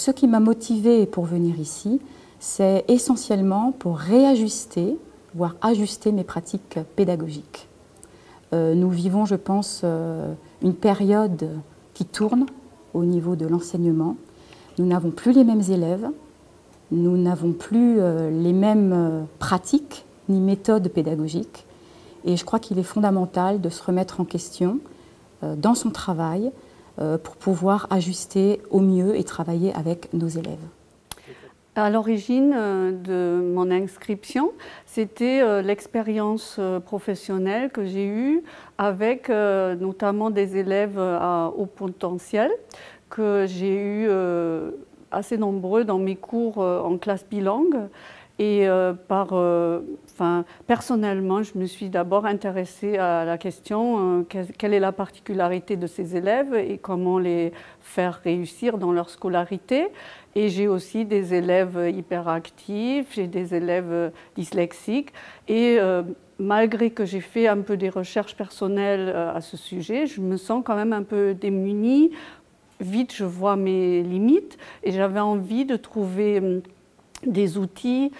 ce qui m'a motivée pour venir ici, c'est essentiellement pour réajuster, voire ajuster mes pratiques pédagogiques. Nous vivons, je pense, une période qui tourne au niveau de l'enseignement. Nous n'avons plus les mêmes élèves, nous n'avons plus les mêmes pratiques ni méthodes pédagogiques. Et je crois qu'il est fondamental de se remettre en question dans son travail pour pouvoir ajuster au mieux et travailler avec nos élèves. À l'origine de mon inscription, c'était l'expérience professionnelle que j'ai eue avec notamment des élèves à haut potentiel que j'ai eu assez nombreux dans mes cours en classe bilingue. Et personnellement, je me suis d'abord intéressée à la question quelle est la particularité de ces élèves et comment les faire réussir dans leur scolarité. Et j'ai aussi des élèves hyperactifs, j'ai des élèves dyslexiques. Et malgré que j'ai fait un peu des recherches personnelles à ce sujet, je me sens quand même un peu démunie. Vite, je vois mes limites et j'avais envie de trouver des outils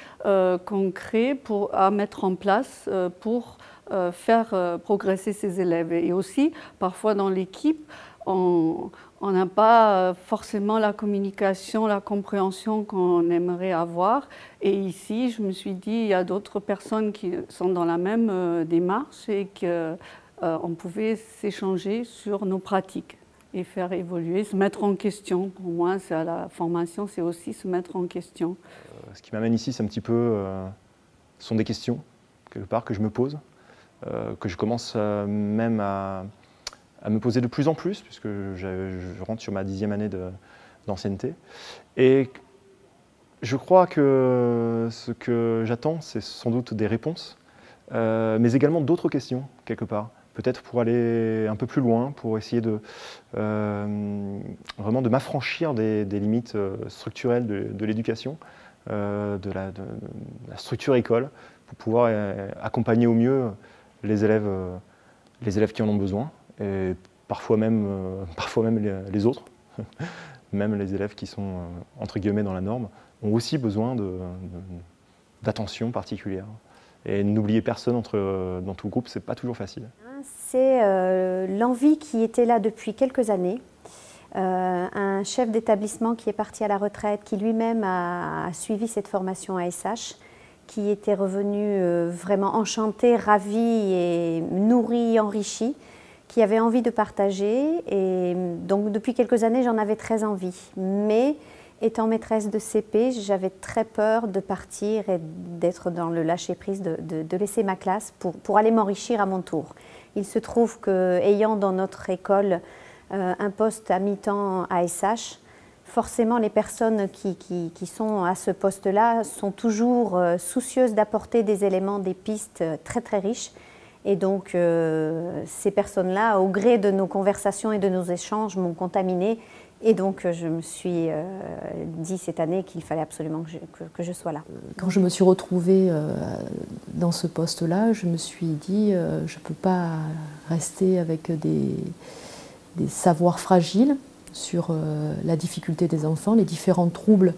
concrets à mettre en place pour faire progresser ces élèves. Et aussi, parfois dans l'équipe, on n'a pas forcément la communication, la compréhension qu'on aimerait avoir. Et ici, je me suis dit, il y a d'autres personnes qui sont dans la même démarche et qu'on pouvait s'échanger sur nos pratiques et faire évoluer, se mettre en question. Pour moi, la formation, c'est aussi se mettre en question. Ce qui m'amène ici, c'est un petit peu, ce sont des questions, quelque part, que je me pose, que je commence même à me poser de plus en plus, puisque je rentre sur ma 10e année d'ancienneté. Et je crois que ce que j'attends, c'est sans doute des réponses, mais également d'autres questions, quelque part. Peut-être pour aller un peu plus loin, pour essayer vraiment de m'affranchir des limites structurelles de l'éducation, de la structure école, pour pouvoir accompagner au mieux les élèves qui en ont besoin, et parfois même les autres, même les élèves qui sont entre guillemets dans la norme, ont aussi besoin d'attention particulière. Et n'oublier personne dans tout le groupe, c'est pas toujours facile. C'est l'envie qui était là depuis quelques années. Un chef d'établissement qui est parti à la retraite, qui lui-même a suivi cette formation ASH, qui était revenu vraiment enchanté, ravi et nourri, enrichi, qui avait envie de partager. Et donc depuis quelques années, j'en avais très envie. Mais étant maîtresse de CP, j'avais très peur de partir et d'être dans le lâcher-prise, de laisser ma classe pour aller m'enrichir à mon tour. Il se trouve qu'ayant dans notre école un poste à mi-temps ASH, forcément les personnes qui sont à ce poste-là sont toujours soucieuses d'apporter des éléments, des pistes très très riches. Et donc ces personnes-là, au gré de nos conversations et de nos échanges, m'ont contaminée. Et donc je me suis dit cette année qu'il fallait absolument que je sois là. Quand je me suis retrouvée dans ce poste-là, je me suis dit je ne peux pas rester avec des savoirs fragiles sur la difficulté des enfants, les différents troubles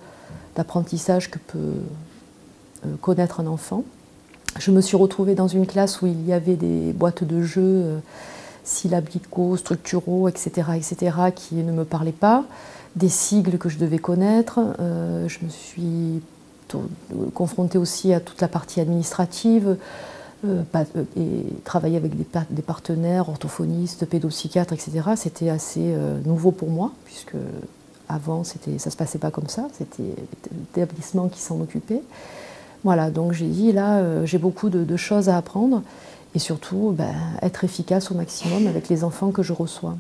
d'apprentissage que peut connaître un enfant. Je me suis retrouvée dans une classe où il y avait des boîtes de jeux syllabicaux, structuraux, etc., qui ne me parlaient pas, des sigles que je devais connaître. Je me suis confrontée aussi à toute la partie administrative et travailler avec des partenaires, orthophonistes, pédopsychiatres, etc. C'était assez nouveau pour moi, puisque avant, ça ne se passait pas comme ça, c'était l'établissement qui s'en occupait. Voilà, donc j'ai dit, là, j'ai beaucoup de choses à apprendre, et surtout être efficace au maximum avec les enfants que je reçois.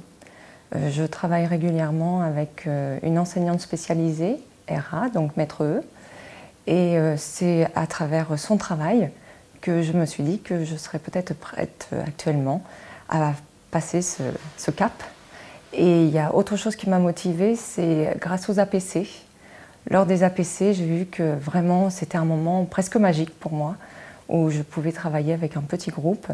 Je travaille régulièrement avec une enseignante spécialisée, RA, donc maître E, et c'est à travers son travail que je me suis dit que je serais peut-être prête actuellement à passer ce cap. Et il y a autre chose qui m'a motivée, c'est grâce aux APC. Lors des APC, j'ai vu que vraiment c'était un moment presque magique pour moi, où je pouvais travailler avec un petit groupe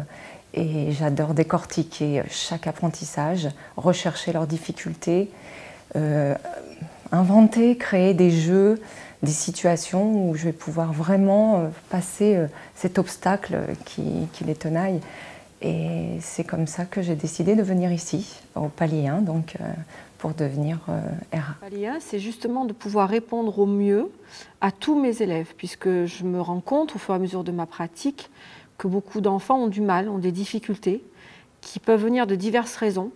et j'adore décortiquer chaque apprentissage, rechercher leurs difficultés, inventer, créer des jeux, des situations où je vais pouvoir vraiment passer cet obstacle qui les tenaille. Et c'est comme ça que j'ai décidé de venir ici, au palier 1, donc pour devenir RA. Palier 1, c'est justement de pouvoir répondre au mieux à tous mes élèves, puisque je me rends compte au fur et à mesure de ma pratique que beaucoup d'enfants ont du mal, ont des difficultés, qui peuvent venir de diverses raisons.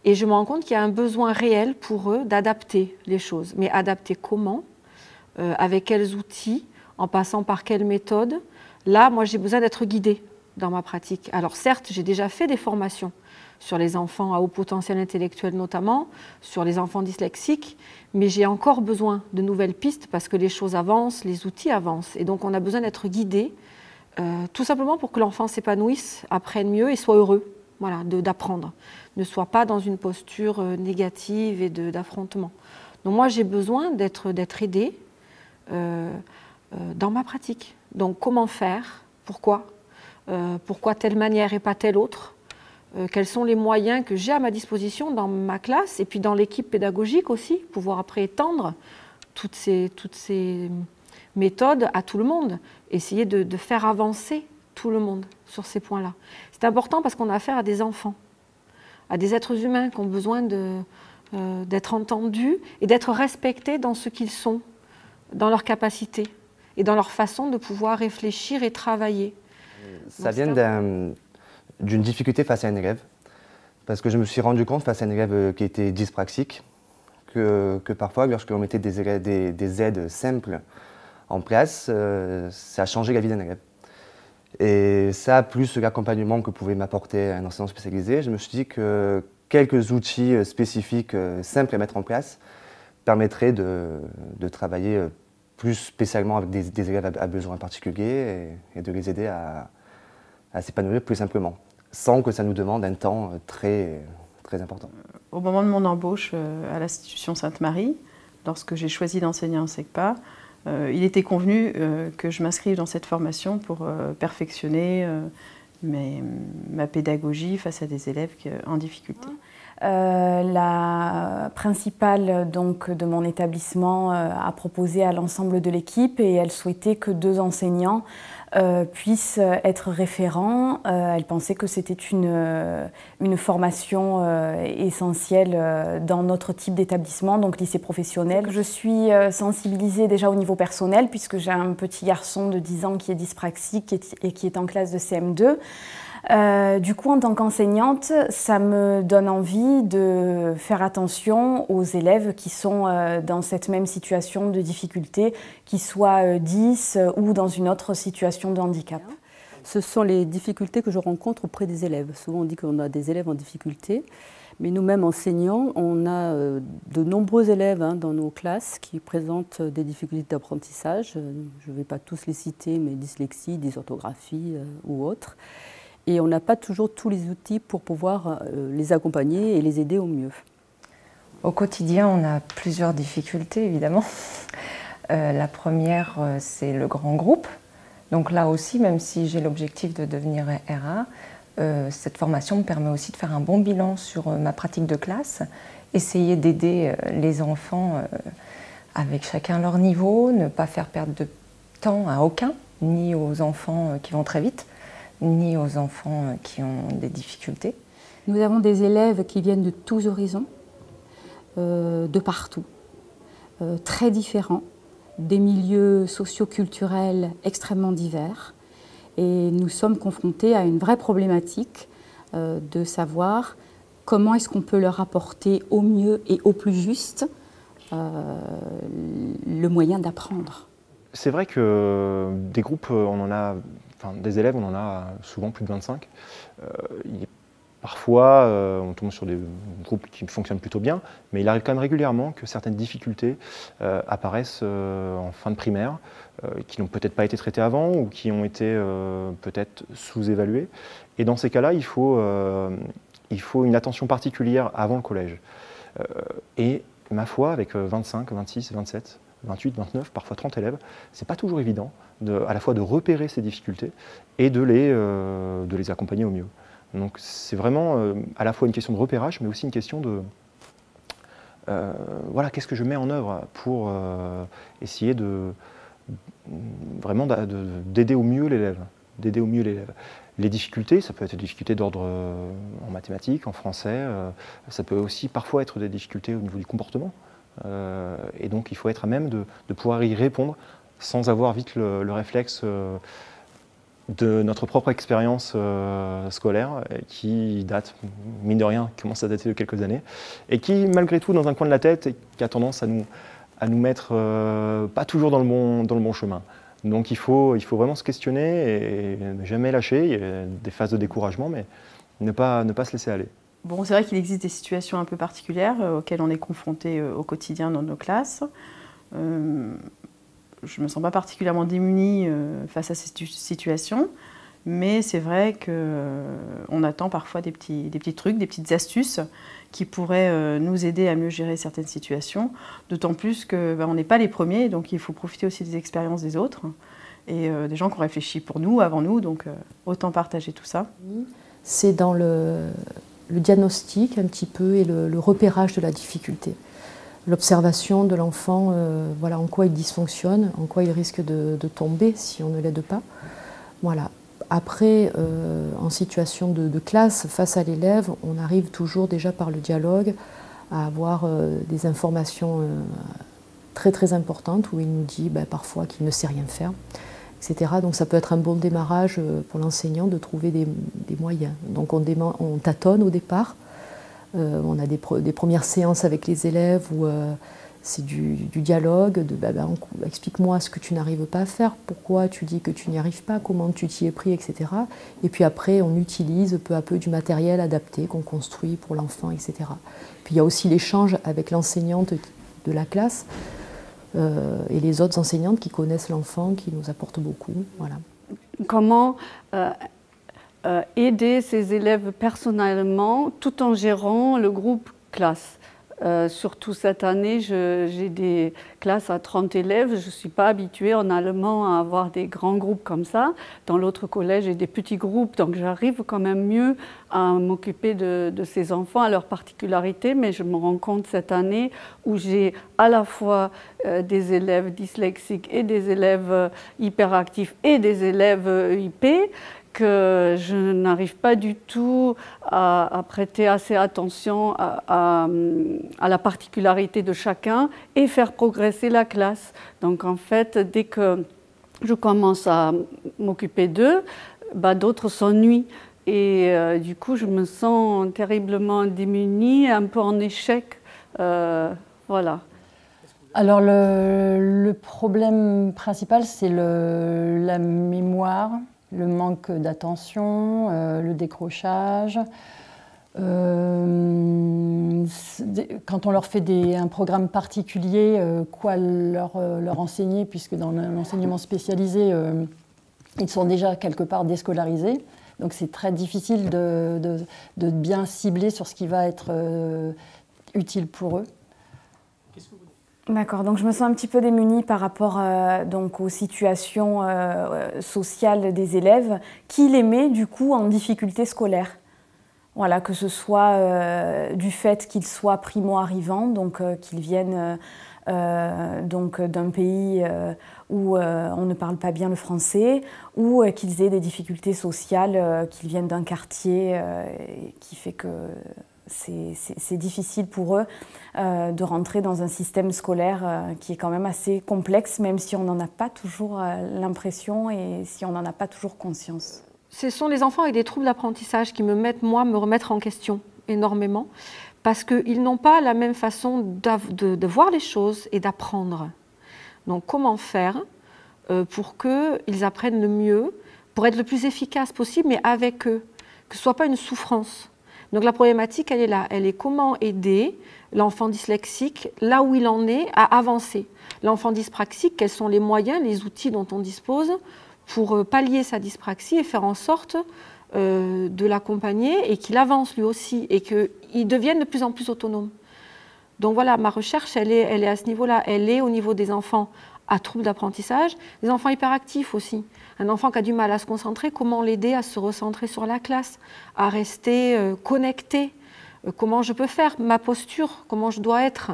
Et je me rends compte qu'il y a un besoin réel pour eux d'adapter les choses. Mais adapter comment ? Avec quels outils ? En passant par quelle méthode ? Là, moi, j'ai besoin d'être guidée dans ma pratique. Alors certes, j'ai déjà fait des formations sur les enfants à haut potentiel intellectuel notamment, sur les enfants dyslexiques, mais j'ai encore besoin de nouvelles pistes parce que les choses avancent, les outils avancent. Et donc on a besoin d'être guidé, tout simplement pour que l'enfant s'épanouisse, apprenne mieux et soit heureux, voilà, d'apprendre, ne soit pas dans une posture négative et d'affrontement. Donc moi j'ai besoin d'être aidée dans ma pratique. Donc comment faire ? Pourquoi ? Pourquoi telle manière et pas telle autre ? Quels sont les moyens que j'ai à ma disposition dans ma classe et puis dans l'équipe pédagogique aussi, pouvoir après étendre toutes ces méthodes à tout le monde, essayer de faire avancer tout le monde sur ces points-là. C'est important parce qu'on a affaire à des enfants, à des êtres humains qui ont besoin d'être entendus et d'être respectés dans ce qu'ils sont, dans leurs capacités et dans leur façon de pouvoir réfléchir et travailler. Ça vient d'une difficulté face à un élève, parce que je me suis rendu compte face à un élève qui était dyspraxique, que parfois lorsque l'on mettait des aides simples en place, ça a changé la vie d'un élève. Et ça, plus l'accompagnement que pouvait m'apporter un enseignant spécialisé, je me suis dit que quelques outils spécifiques simples à mettre en place permettraient de travailler plus spécialement avec des élèves à besoins particuliers et de les aider à s'épanouir plus simplement, sans que ça nous demande un temps très important. Au moment de mon embauche à l'institution Sainte-Marie, lorsque j'ai choisi d'enseigner en SECPA, il était convenu que je m'inscrive dans cette formation pour perfectionner ma pédagogie face à des élèves en difficulté. La principale donc, de mon établissement a proposé à l'ensemble de l'équipe et elle souhaitait que 2 enseignants puissent être référents. Elle pensait que c'était une formation essentielle dans notre type d'établissement, donc lycée professionnel. Je suis sensibilisée déjà au niveau personnel puisque j'ai un petit garçon de 10 ans qui est dyspraxique et qui est en classe de CM2. Du coup, en tant qu'enseignante, ça me donne envie de faire attention aux élèves qui sont dans cette même situation de difficulté, qu'ils soient 10 ou dans une autre situation de handicap. Ce sont les difficultés que je rencontre auprès des élèves. Souvent, on dit qu'on a des élèves en difficulté, mais nous-mêmes enseignants, on a de nombreux élèves dans nos classes qui présentent des difficultés d'apprentissage. Je ne vais pas tous les citer, mais dyslexie, dysorthographie ou autres. Et on n'a pas toujours tous les outils pour pouvoir les accompagner et les aider au mieux. Au quotidien, on a plusieurs difficultés, évidemment. La première, c'est le grand groupe. Donc là aussi, même si j'ai l'objectif de devenir RA, cette formation me permet aussi de faire un bon bilan sur ma pratique de classe, essayer d'aider les enfants avec chacun leur niveau, ne pas faire perdre de temps à aucun, ni aux enfants qui vont très vite, ni aux enfants qui ont des difficultés. Nous avons des élèves qui viennent de tous horizons, de partout, très différents, des milieux socio-culturels extrêmement divers. Et nous sommes confrontés à une vraie problématique de savoir comment est-ce qu'on peut leur apporter au mieux et au plus juste le moyen d'apprendre. C'est vrai que des groupes, on en a, enfin, des élèves, on en a souvent plus de 25. Parfois, on tombe sur des groupes qui fonctionnent plutôt bien, mais il arrive quand même régulièrement que certaines difficultés apparaissent en fin de primaire, qui n'ont peut-être pas été traitées avant ou qui ont été peut-être sous-évaluées. Et dans ces cas-là, il faut une attention particulière avant le collège. Et ma foi, avec 25, 26, 27, 28, 29, parfois 30 élèves, c'est pas toujours évident à la fois de repérer ces difficultés et de les accompagner au mieux. Donc c'est vraiment à la fois une question de repérage, mais aussi une question voilà, qu'est-ce que je mets en œuvre pour essayer vraiment d'aider au mieux l'élève. Les difficultés, ça peut être des difficultés d'ordre en mathématiques, en français, ça peut aussi parfois être des difficultés au niveau du comportement. Et donc il faut être à même de pouvoir y répondre sans avoir vite le réflexe de notre propre expérience scolaire qui date, mine de rien, commence à dater de quelques années, et qui malgré tout dans un coin de la tête, qui a tendance à nous mettre pas toujours dans le bon chemin. Donc il faut vraiment se questionner et ne jamais lâcher. Il y a des phases de découragement, mais ne pas se laisser aller. Bon, c'est vrai qu'il existe des situations un peu particulières auxquelles on est confronté au quotidien dans nos classes. Je ne me sens pas particulièrement démunie face à ces situations, mais c'est vrai qu'on attend parfois des petits trucs, des petites astuces qui pourraient nous aider à mieux gérer certaines situations, d'autant plus qu'on n'est pas les premiers, donc il faut profiter aussi des expériences des autres et des gens qui ont réfléchi pour nous, avant nous, donc autant partager tout ça. C'est dans le diagnostic un petit peu et le repérage de la difficulté. L'observation de l'enfant, voilà, en quoi il dysfonctionne, en quoi il risque de tomber si on ne l'aide pas. Voilà. Après, en situation de classe, face à l'élève, on arrive toujours déjà par le dialogue à avoir des informations très très importantes où il nous dit parfois qu'il ne sait rien faire, etc. Donc ça peut être un bon démarrage pour l'enseignant de trouver des moyens. Donc on tâtonne au départ, on a des premières séances avec les élèves où c'est du dialogue, explique-moi ce que tu n'arrives pas à faire, pourquoi tu dis que tu n'y arrives pas, comment tu t'y es pris, etc. Et puis après, on utilise peu à peu du matériel adapté qu'on construit pour l'enfant, etc. Puis il y a aussi l'échange avec l'enseignante de la classe et les autres enseignantes qui connaissent l'enfant, qui nous apportent beaucoup. Voilà. Comment aider ces élèves personnellement tout en gérant le groupe classe? Surtout cette année, j'ai des classes à 30 élèves. Je ne suis pas habituée en allemand à avoir des grands groupes comme ça. Dans l'autre collège, j'ai des petits groupes, donc j'arrive quand même mieux à m'occuper de ces enfants, à leurs particularités. Mais je me rends compte cette année où j'ai à la fois des élèves dyslexiques et des élèves hyperactifs et des élèves IP, que je n'arrive pas du tout à prêter assez attention à la particularité de chacun et faire progresser la classe. Donc en fait, dès que je commence à m'occuper d'eux, d'autres s'ennuient. Et du coup, je me sens terriblement démunie, un peu en échec. Voilà. Alors le problème principal, c'est la mémoire, le manque d'attention, le décrochage. Quand on leur fait un programme particulier, quoi leur enseigner, puisque dans l'enseignement spécialisé, ils sont déjà quelque part déscolarisés. Donc c'est très difficile de bien cibler sur ce qui va être utile pour eux. D'accord, donc je me sens un petit peu démunie par rapport donc aux situations sociales des élèves. Qui les met du coup en difficulté scolaire? Voilà, que ce soit du fait qu'ils soient primo-arrivants, donc qu'ils viennent donc d'un pays où on ne parle pas bien le français, ou qu'ils aient des difficultés sociales, qu'ils viennent d'un quartier qui fait que c'est difficile pour eux de rentrer dans un système scolaire qui est quand même assez complexe, même si on n'en a pas toujours l'impression et si on n'en a pas toujours conscience. Ce sont les enfants avec des troubles d'apprentissage qui me remettre en question énormément, parce qu'ils n'ont pas la même façon de voir les choses et d'apprendre. Donc comment faire pour qu'ils apprennent le mieux, pour être le plus efficace possible, mais avec eux, que ce ne soit pas une souffrance. Donc la problématique, elle est là. Elle est comment aider l'enfant dyslexique, là où il en est, à avancer. L'enfant dyspraxique, quels sont les moyens, les outils dont on dispose pour pallier sa dyspraxie et faire en sorte de l'accompagner et qu'il avance lui aussi et qu'il devienne de plus en plus autonome. Donc voilà, ma recherche, elle est à ce niveau-là. Elle est au niveau des enfants à troubles d'apprentissage, des enfants hyperactifs aussi. Un enfant qui a du mal à se concentrer, comment l'aider à se recentrer sur la classe, à rester connecté comment je peux faire, ma posture, comment je dois être,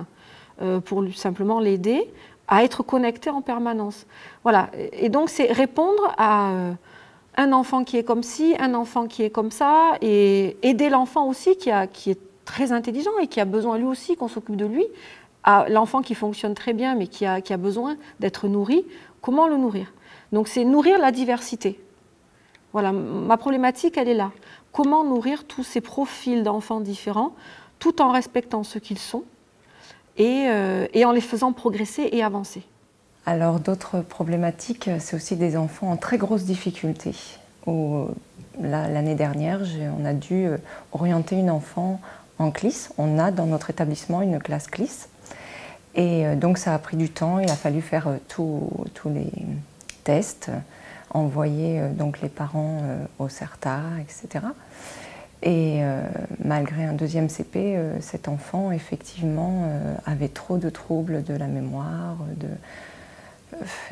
pour simplement l'aider à être connecté en permanence. Voilà. Et donc, c'est répondre à un enfant qui est comme ci, un enfant qui est comme ça, et aider l'enfant aussi qui est très intelligent et qui a besoin lui aussi qu'on s'occupe de lui, à l'enfant qui fonctionne très bien mais qui a besoin d'être nourri, comment le nourrir? Donc c'est nourrir la diversité. Voilà, ma problématique elle est là. Comment nourrir tous ces profils d'enfants différents tout en respectant ce qu'ils sont et en les faisant progresser et avancer. Alors d'autres problématiques, c'est aussi des enfants en très grosse difficulté. L'année dernière, on a dû orienter une enfant en CLIS. On a dans notre établissement une classe CLIS. Et donc ça a pris du temps, il a fallu faire tous les tests, envoyer donc les parents au CERTA, etc. Et malgré un deuxième CP, cet enfant effectivement avait trop de troubles de la mémoire,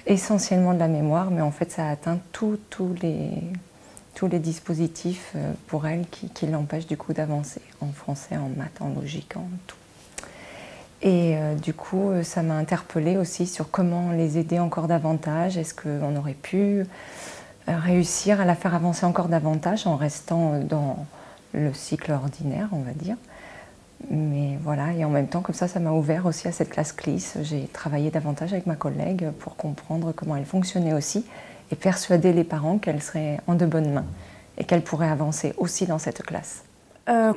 essentiellement de la mémoire, mais en fait ça a atteint tous les dispositifs pour elle qui l'empêchent du coup d'avancer en français, en maths, en logique, en tout. Et du coup, ça m'a interpellée aussi sur comment les aider encore davantage. Est-ce qu'on aurait pu réussir à la faire avancer encore davantage en restant dans le cycle ordinaire, on va dire. Mais voilà, et en même temps, comme ça m'a ouvert aussi à cette classe CLIS. J'ai travaillé davantage avec ma collègue pour comprendre comment elle fonctionnait aussi et persuader les parents qu'elle serait en de bonnes mains et qu'elle pourrait avancer aussi dans cette classe.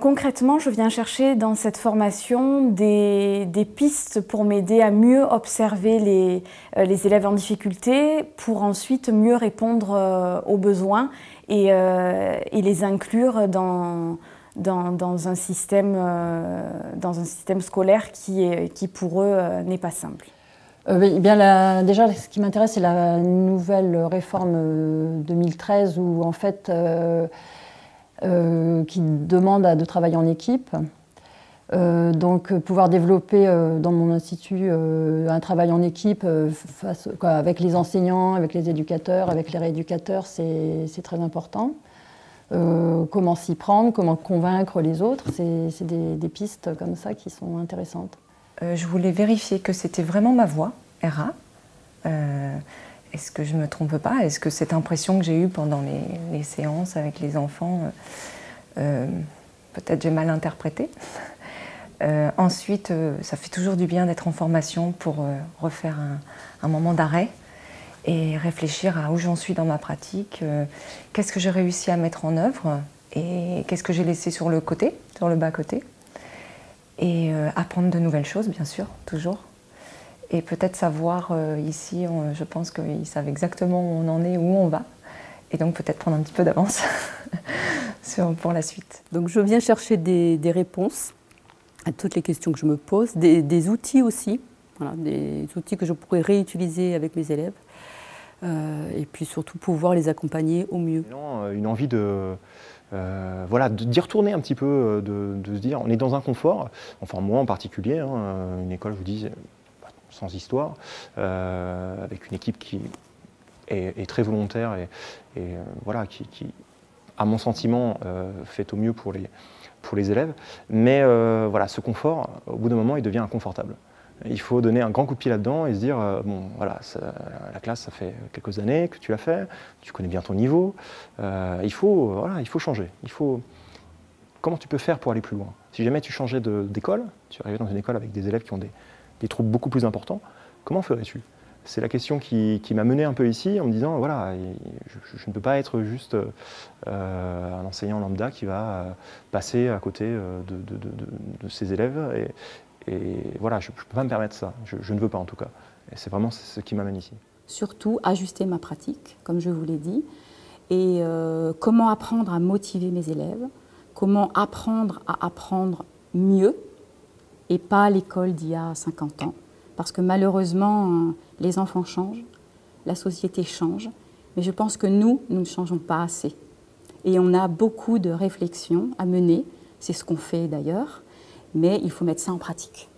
Concrètement, je viens chercher dans cette formation des pistes pour m'aider à mieux observer les élèves en difficulté pour ensuite mieux répondre aux besoins et les inclure dans un système scolaire qui pour eux n'est pas simple. Déjà, ce qui m'intéresse, c'est la nouvelle réforme 2013 où en fait qui demande de travailler en équipe. Donc pouvoir développer dans mon institut un travail en équipe avec les enseignants, avec les éducateurs, avec les rééducateurs, c'est très important. Comment s'y prendre, comment convaincre les autres, c'est des pistes comme ça qui sont intéressantes. Je voulais vérifier que c'était vraiment ma voix, RA. Est-ce que je ne me trompe pas? Est-ce que cette impression que j'ai eue pendant les séances avec les enfants, peut-être j'ai mal interprété. Ensuite, ça fait toujours du bien d'être en formation pour refaire un moment d'arrêt et réfléchir à où j'en suis dans ma pratique, qu'est-ce que j'ai réussi à mettre en œuvre et qu'est-ce que j'ai laissé sur le côté, sur le bas-côté. Et apprendre de nouvelles choses, bien sûr, toujours. Et peut-être savoir, ici, je pense qu'ils savent exactement où on en est, où on va. Et donc peut-être prendre un petit peu d'avance pour la suite. Donc je viens chercher des réponses à toutes les questions que je me pose, des outils aussi, voilà, des outils que je pourrais réutiliser avec mes élèves. Et puis surtout pouvoir les accompagner au mieux. Une envie d'y retourner un petit peu, de se dire on est dans un confort, enfin moi en particulier, une école, je vous dis, sans histoire, avec une équipe qui est très volontaire et voilà, qui, à mon sentiment, fait au mieux pour les élèves. Mais voilà, ce confort, au bout d'un moment, il devient inconfortable. Il faut donner un grand coup de pied là-dedans et se dire, bon, voilà, la classe, ça fait quelques années que tu l'as fait, tu connais bien ton niveau, il faut changer. Comment tu peux faire pour aller plus loin? Si jamais tu changeais d'école, tu arrivais dans une école avec des élèves qui ont des troubles beaucoup plus importants, comment ferais-tu? C'est la question qui m'a mené un peu ici en me disant, voilà, je ne peux pas être juste un enseignant lambda qui va passer à côté de ses élèves. Et voilà, je ne peux pas me permettre ça, je ne veux pas en tout cas. Et c'est vraiment ce qui m'amène ici. Surtout, ajuster ma pratique, comme je vous l'ai dit, et comment apprendre à motiver mes élèves, comment apprendre à apprendre mieux, et pas l'école d'il y a 50 ans. Parce que malheureusement, les enfants changent, la société change, mais je pense que nous ne changeons pas assez. Et on a beaucoup de réflexions à mener, c'est ce qu'on fait d'ailleurs, mais il faut mettre ça en pratique.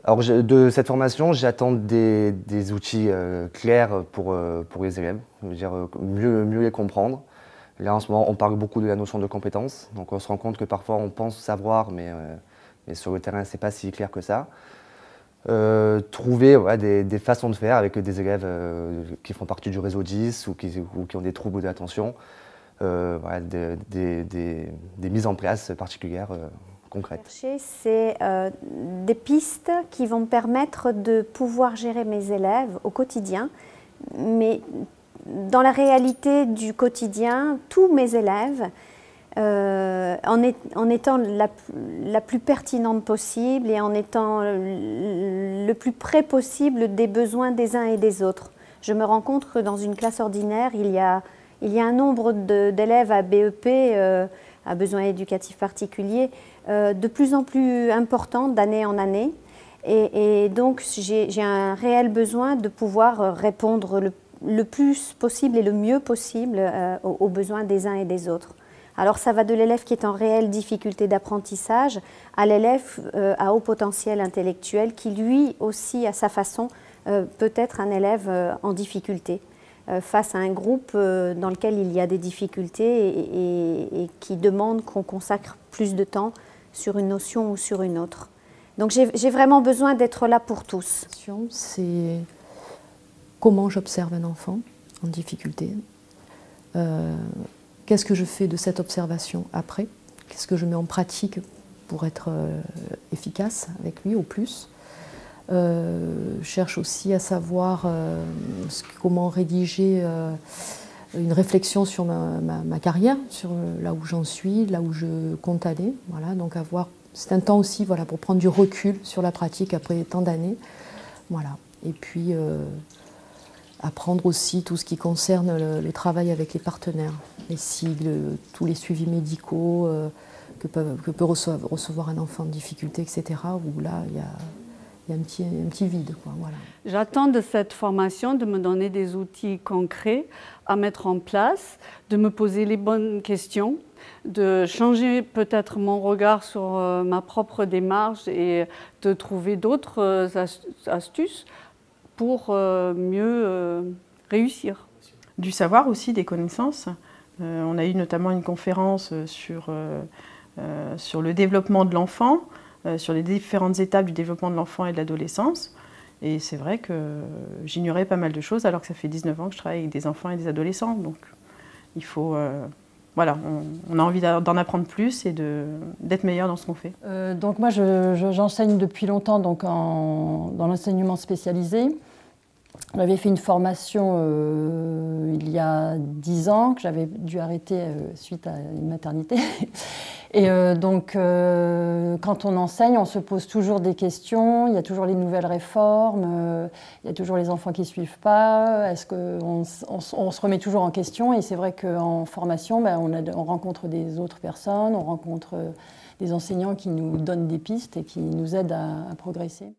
Alors de cette formation, j'attends des outils clairs pour les élèves, je veux dire, mieux les comprendre, Là, en ce moment, on parle beaucoup de la notion de compétence. Donc, on se rend compte que parfois, on pense savoir, mais sur le terrain, ce n'est pas si clair que ça. Trouver des façons de faire avec des élèves qui font partie du réseau 10 ou qui ont des troubles de l'attention. Des mises en place particulières concrètes. C'est des pistes qui vont me permettre de pouvoir gérer mes élèves au quotidien, mais dans la réalité du quotidien, tous mes élèves, en étant la plus pertinente possible et en étant le plus près possible des besoins des uns et des autres. Je me rends compte que dans une classe ordinaire, il y a un nombre d'élèves à BEP, à besoins éducatifs particuliers, de plus en plus important d'année en année. Et donc, j'ai un réel besoin de pouvoir répondre le plus possible et le mieux possible aux besoins des uns et des autres. Alors, ça va de l'élève qui est en réelle difficulté d'apprentissage à l'élève à haut potentiel intellectuel qui, lui aussi, à sa façon, peut être un élève en difficulté face à un groupe dans lequel il y a des difficultés et qui demande qu'on consacre plus de temps sur une notion ou sur une autre. Donc j'ai vraiment besoin d'être là pour tous. C'est comment j'observe un enfant en difficulté. Qu'est-ce que je fais de cette observation après? Qu'est-ce que je mets en pratique pour être efficace avec lui au plus? Je cherche aussi à savoir comment rédiger une réflexion sur ma carrière, sur là où j'en suis, là où je compte aller. Voilà, donc c'est un temps aussi pour prendre du recul sur la pratique après tant d'années. Voilà. Et puis apprendre aussi tout ce qui concerne le travail avec les partenaires, les sigles, tous les suivis médicaux que peut recevoir un enfant en difficulté, etc. Où là, il y a un petit vide. Voilà. J'attends de cette formation de me donner des outils concrets à mettre en place, de me poser les bonnes questions, de changer peut-être mon regard sur ma propre démarche et de trouver d'autres astuces pour mieux réussir. Du savoir aussi, des connaissances. On a eu notamment une conférence sur le développement de l'enfant, sur les différentes étapes du développement de l'enfant et de l'adolescence. Et c'est vrai que j'ignorais pas mal de choses alors que ça fait 19 ans que je travaille avec des enfants et des adolescents. Donc il faut, voilà, on a envie d'en apprendre plus et d'être meilleur dans ce qu'on fait. Donc moi j'enseigne depuis longtemps donc dans l'enseignement spécialisé. J'avais fait une formation il y a 10 ans que j'avais dû arrêter suite à une maternité. Et donc, quand on enseigne, on se pose toujours des questions, il y a toujours les nouvelles réformes, il y a toujours les enfants qui ne suivent pas, est-ce qu'on se remet toujours en question? Et c'est vrai qu'en formation, on rencontre des autres personnes, on rencontre des enseignants qui nous donnent des pistes et qui nous aident à progresser.